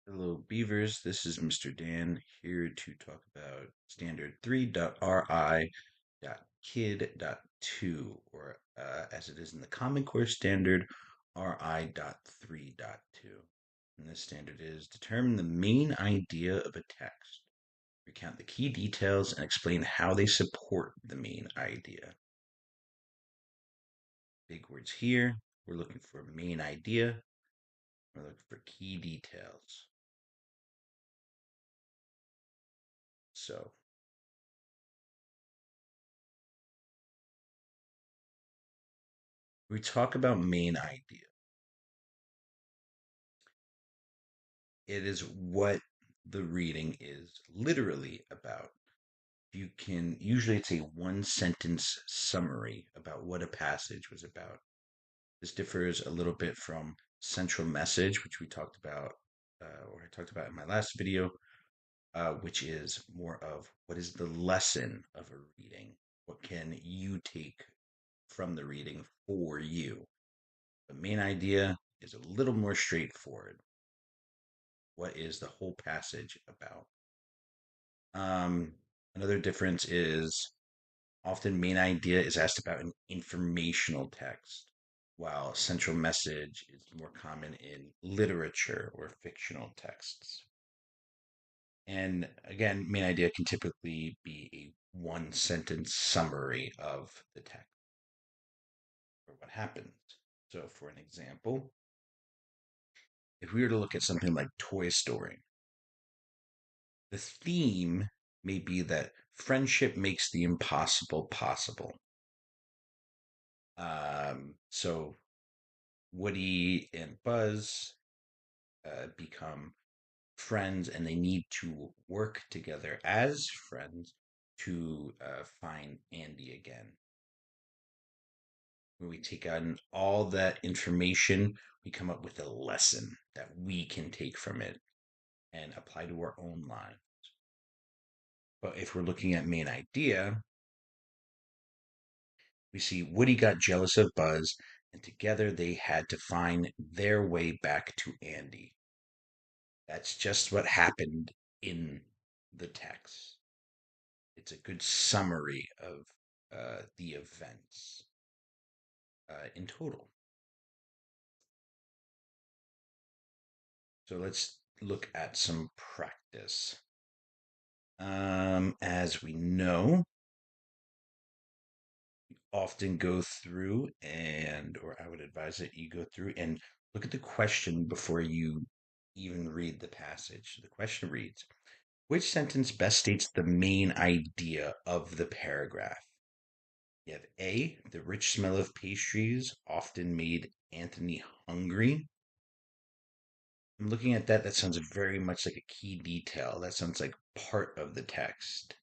Hello, Beavers. This is Mr. Dan here to talk about standard 3.ri.kid.2, or as it is in the Common Core standard, ri.3.2. And this standard is determine the main idea of a text, recount the key details, and explain how they support the main idea. Big words here. We're looking for main idea. We're looking for key details. So we talk about main idea. It is what the reading is literally about. You can usually it's a one sentence summary about what a passage was about. This differs a little bit from central message, which we talked about, or I talked about in my last video, which is more of what is the lesson of a reading? What can you take from the reading for you? The main idea is a little more straightforward. What is the whole passage about? Um, Another difference is often main idea is asked about an informational text, while central message is more common in literature or fictional texts. And again, main idea can typically be a one sentence summary of the text or what happens. So, for an example, if we were to look at something like Toy Story, the theme may be that friendship makes the impossible possible. So Woody and Buzz become friends, and they need to work together as friends to find Andy again. When we take on all that information, we come up with a lesson that we can take from it and apply to our own lives. But if we're looking at main idea, we see Woody got jealous of Buzz, and together they had to find their way back to Andy. That's just what happened in the text. It's a good summary of the events in total. So let's look at some practice. As we know, often go through or I would advise that you go through and look at the question before you even read the passage. The question reads, which sentence best states the main idea of the paragraph? You have A, the rich smell of pastries often made Anthony hungry. I'm looking at that. That sounds very much like a key detail. That sounds like part of the text.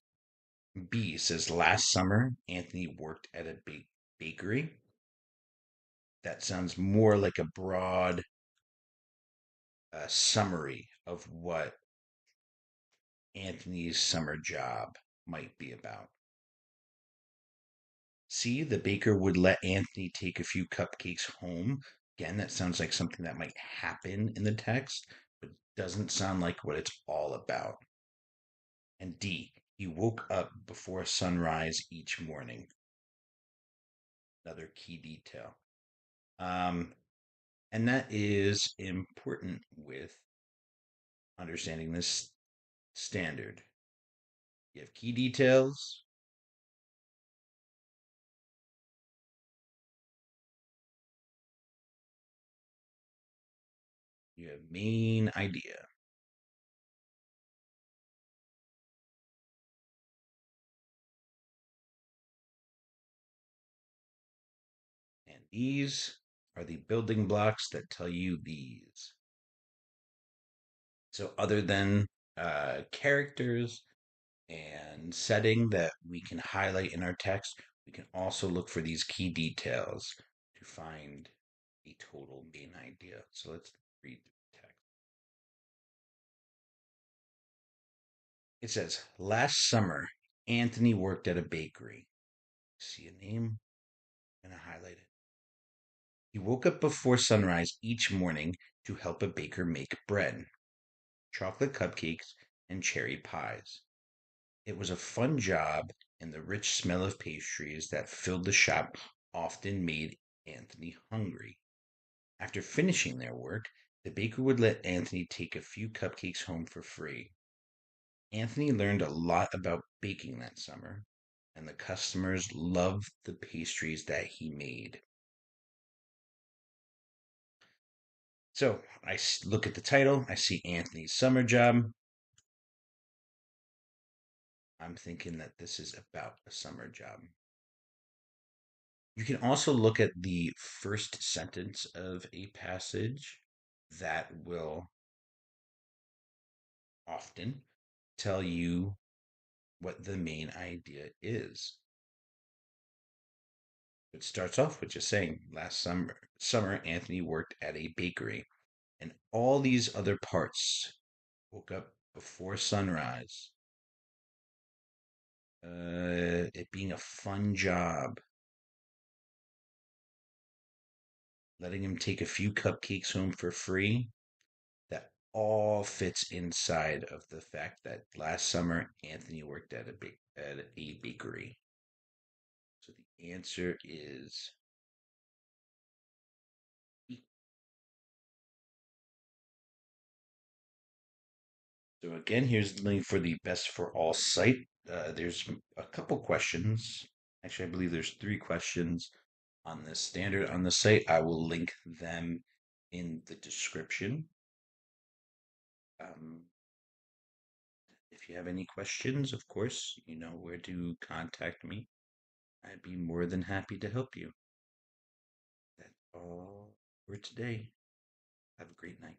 B says last summer Anthony worked at a bakery. That sounds more like a broad summary of what Anthony's summer job might be about. C, the baker would let Anthony take a few cupcakes home. Again, that sounds like something that might happen in the text, but doesn't sound like what it's all about. And D, he woke up before sunrise each morning. Another key detail. Um, and that is important with understanding this standard. You have key details, you have main idea. And these are the building blocks that tell you these. So, other than characters and setting that we can highlight in our text, we can also look for these key details to find a total main idea. So, let's read the text. It says, last summer, Anthony worked at a bakery. See a name? I'm going to highlight it. He woke up before sunrise each morning to help a baker make bread. chocolate cupcakes, and cherry pies. It was a fun job, and the rich smell of pastries that filled the shop often made Anthony hungry. After finishing their work, the baker would let Anthony take a few cupcakes home for free. Anthony learned a lot about baking that summer, and the customers loved the pastries that he made. So look at the title, I see Anthony's summer job. I'm thinking that this is about a summer job. You can also look at the first sentence of a passage that will often tell you what the main idea is. It starts off with just saying, last summer Anthony worked at a bakery, and all these other parts woke up before sunrise. It being a fun job, letting him take a few cupcakes home for free. That all fits inside of the fact that last summer Anthony worked at a bakery. So the answer is E. So again, here's the link for the Best for All site. There's a couple questions. Actually, I believe there's 3 questions on the standard on the site. I will link them in the description. Um, if you have any questions, of course, you know where to contact me. I'd be more than happy to help you. That's all for today. Have a great night.